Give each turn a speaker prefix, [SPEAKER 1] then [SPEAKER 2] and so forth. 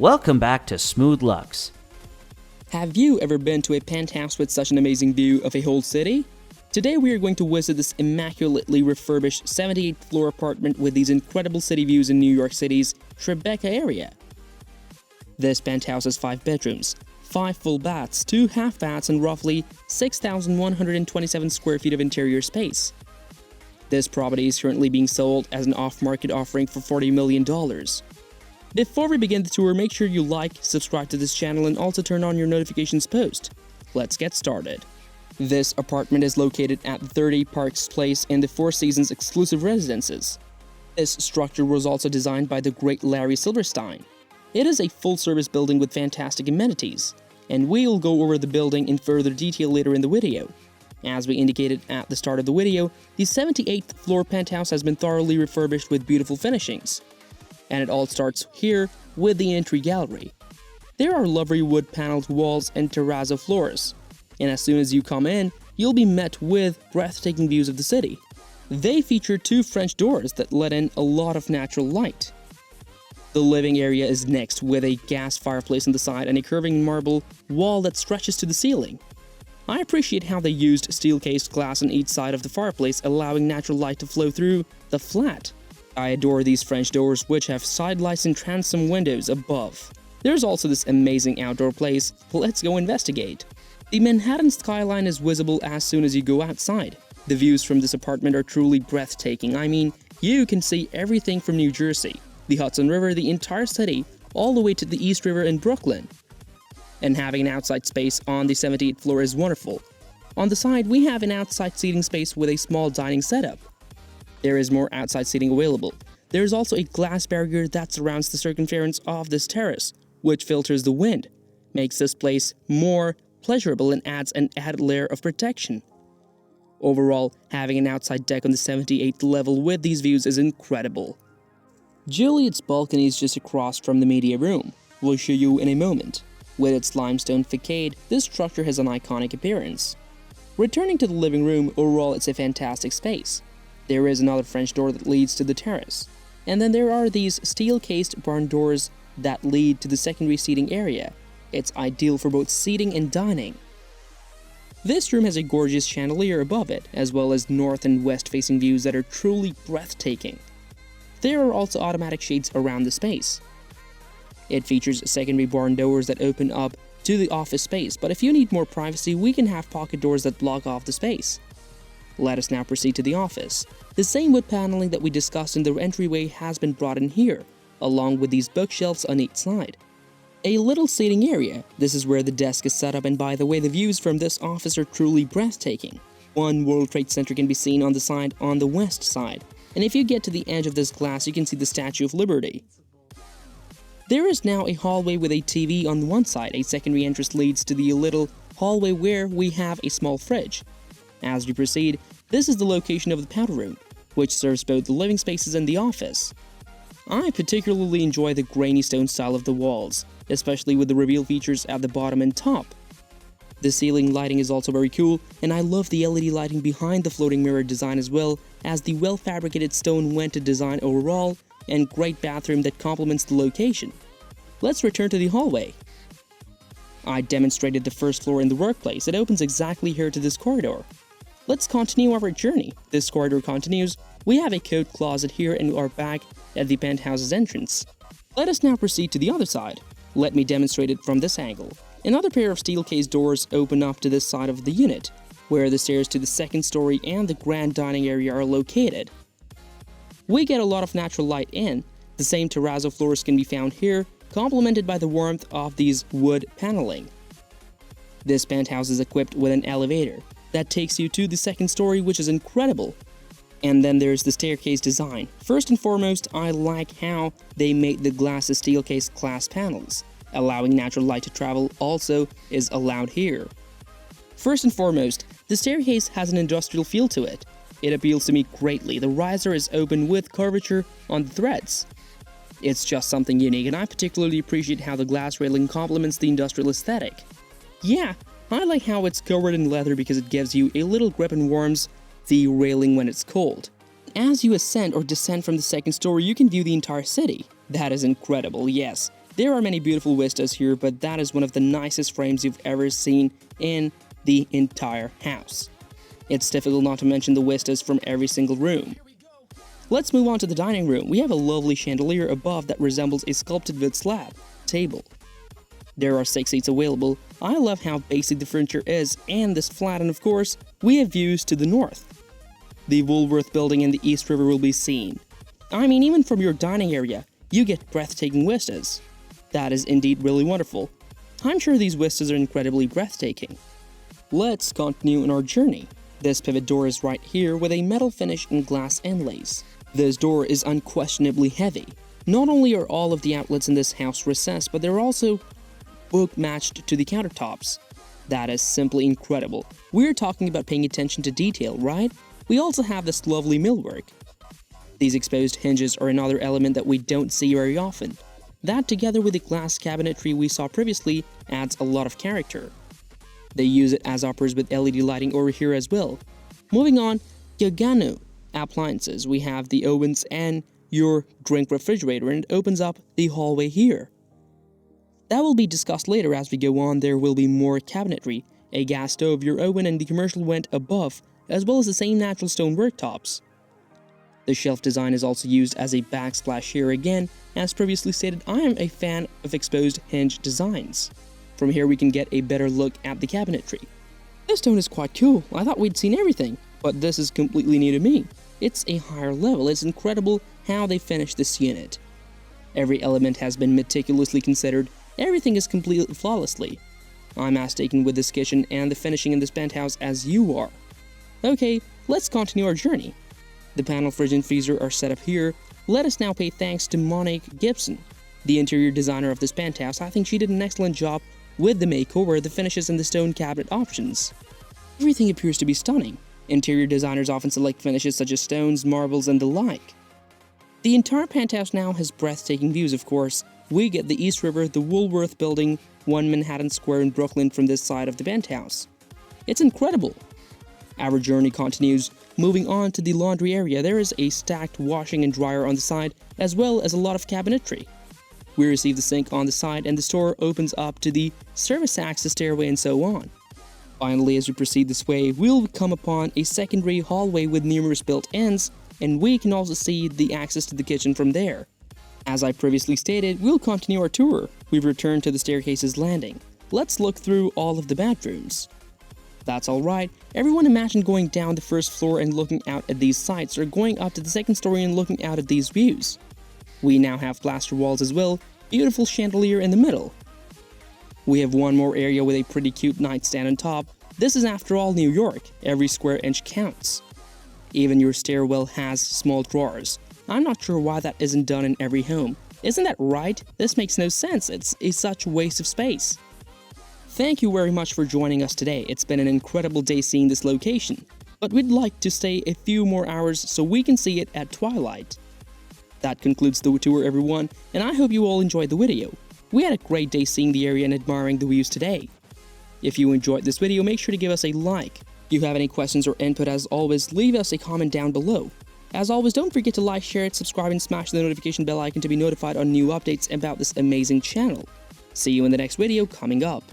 [SPEAKER 1] Welcome back to Smooth Lux.
[SPEAKER 2] Have you ever been to a penthouse with such an amazing view of a whole city? Today we are going to visit this immaculately refurbished 78th floor apartment with these incredible city views in New York City's Tribeca area. This penthouse has 5 bedrooms, 5 full baths, 2 half baths, and roughly 6,127 square feet of interior space. This property is currently being sold as an off-market offering for $40 million. Before we begin the tour, make sure you like, subscribe to this channel, and also turn on your notifications post. Let's get started. This apartment is located at 30 Parks Place in the Four Seasons exclusive residences. This structure was also designed by the great Larry Silverstein. It is a full-service building with fantastic amenities, and we'll go over the building in further detail later in the video. As we indicated at the start of the video, the 78th floor penthouse has been thoroughly refurbished with beautiful finishings. And it all starts here with the entry gallery. There are lovely wood-paneled walls and terrazzo floors, and as soon as you come in, you'll be met with breathtaking views of the city. They feature 2 French doors that let in a lot of natural light. The living area is next with a gas fireplace on the side and a curving marble wall that stretches to the ceiling. I appreciate how they used steel-cased glass on each side of the fireplace, allowing natural light to flow through the flat. I adore these French doors, which have side lights and transom windows above. There's also this amazing outdoor place. Let's go investigate. The Manhattan skyline is visible as soon as you go outside. The views from this apartment are truly breathtaking. I mean, you can see everything from New Jersey, the Hudson River, the entire city, all the way to the East River in Brooklyn. And having an outside space on the 78th floor is wonderful. On the side, we have an outside seating space with a small dining setup. There is more outside seating available. There is also a glass barrier that surrounds the circumference of this terrace, which filters the wind, makes this place more pleasurable, and adds an added layer of protection. Overall, having an outside deck on the 78th level with these views is incredible. Juliet's balcony is just across from the media room. We'll show you in a moment. With its limestone facade, this structure has an iconic appearance. Returning to the living room, overall it's a fantastic space. There is another French door that leads to the terrace. And then there are these steel-cased barn doors that lead to the secondary seating area. It's ideal for both seating and dining. This room has a gorgeous chandelier above it, as well as north and west-facing views that are truly breathtaking. There are also automatic shades around the space. It features secondary barn doors that open up to the office space, but if you need more privacy, we can have pocket doors that block off the space. Let us now proceed to the office. The same wood paneling that we discussed in the entryway has been brought in here, along with these bookshelves on each side. A little seating area. This is where the desk is set up, and by the way, the views from this office are truly breathtaking. One World Trade Center can be seen on the side on the west side, and if you get to the edge of this glass, you can see the Statue of Liberty. There is now a hallway with a TV on one side. A secondary entrance leads to the little hallway where we have a small fridge. As we proceed, this is the location of the powder room, which serves both the living spaces and the office. I particularly enjoy the grainy stone style of the walls, especially with the reveal features at the bottom and top. The ceiling lighting is also very cool, and I love the LED lighting behind the floating mirror design, as well as the well-fabricated stone vented design overall, and great bathroom that complements the location. Let's return to the hallway. I demonstrated the first floor in the workplace. It opens exactly here to this corridor. Let's continue our journey. This corridor continues. We have a coat closet here and are back at the penthouse's entrance. Let us now proceed to the other side. Let me demonstrate it from this angle. Another pair of steel-cased doors open up to this side of the unit, where the stairs to the second story and the grand dining area are located. We get a lot of natural light in. The same terrazzo floors can be found here, complemented by the warmth of these wood paneling. This penthouse is equipped with an elevator that takes you to the second story, which is incredible. And then there's the staircase design. First and foremost, I like how they made the glass steel-cased glass panels. Allowing natural light to travel also is allowed here. First and foremost, the staircase has an industrial feel to it. It appeals to me greatly. The riser is open with curvature on the threads. It's just something unique, and I particularly appreciate how the glass railing complements the industrial aesthetic. Yeah, I like how it's covered in leather because it gives you a little grip and warms the railing when it's cold. As you ascend or descend from the second story, you can view the entire city. That is incredible, yes. There are many beautiful vistas here, but that is one of the nicest frames you've ever seen in the entire house. It's difficult not to mention the vistas from every single room. Let's move on to the dining room. We have a lovely chandelier above that resembles a sculpted wood slab table. There are 6 seats available. I love how basic the furniture is and this flat, and of course, we have views to the north. The Woolworth building and the East River will be seen. I mean, even from your dining area, you get breathtaking vistas. That is indeed really wonderful. I'm sure these vistas are incredibly breathtaking. Let's continue on our journey. This pivot door is right here with a metal finish and glass inlays. This door is unquestionably heavy. Not only are all of the outlets in this house recessed, but they're also book matched to the countertops. That is simply incredible. We're talking about paying attention to detail, right? We also have this lovely millwork. These exposed hinges are another element that we don't see very often. That, together with the glass cabinetry we saw previously, adds a lot of character. They use it as uppers with LED lighting over here as well. Moving on, Yagano appliances. We have the ovens and your drink refrigerator, and it opens up the hallway here. That will be discussed later as we go on. There will be more cabinetry, a gas stove, your oven, and the commercial vent above, as well as the same natural stone worktops. The shelf design is also used as a backsplash here again. As previously stated, I am a fan of exposed hinge designs. From here we can get a better look at the cabinetry. This stone is quite cool. I thought we'd seen everything, but this is completely new to me. It's a higher level. It's incredible how they finished this unit. Every element has been meticulously considered. Everything is completely flawlessly. I'm as taken with this kitchen and the finishing in this penthouse as you are. Okay, let's continue our journey. The panel fridge and freezer are set up here. Let us now pay thanks to Monique Gibson, the interior designer of this penthouse. I think she did an excellent job with the makeover, the finishes, and the stone cabinet options. Everything appears to be stunning. Interior designers often select finishes such as stones, marbles, and the like. The entire penthouse now has breathtaking views, of course. We get the East River, the Woolworth building, 1 Manhattan Square in Brooklyn from this side of the penthouse. It's incredible. Our journey continues. Moving on to the laundry area, there is a stacked washing and dryer on the side, as well as a lot of cabinetry. We receive the sink on the side, and the store opens up to the service access stairway and so on. Finally, as we proceed this way, we'll come upon a secondary hallway with numerous built-ins, and we can also see the access to the kitchen from there. As I previously stated, we'll continue our tour. We've returned to the staircase's landing. Let's look through all of the bedrooms. That's alright. Everyone imagine going down the first floor and looking out at these sights, or going up to the second story and looking out at these views. We now have plaster walls as well, beautiful chandelier in the middle. We have one more area with a pretty cute nightstand on top. This is after all New York, every square inch counts. Even your stairwell has small drawers. I'm not sure why that isn't done in every home. Isn't that right? This makes no sense. It's such a waste of space. Thank you very much for joining us today. It's been an incredible day seeing this location, but we'd like to stay a few more hours so we can see it at twilight. That concludes the tour, everyone, and I hope you all enjoyed the video. We had a great day seeing the area and admiring the views today. If you enjoyed this video, make sure to give us a like. If you have any questions or input, as always, leave us a comment down below. As always, don't forget to like, share it, subscribe, and smash the notification bell icon to be notified on new updates about this amazing channel. See you in the next video coming up.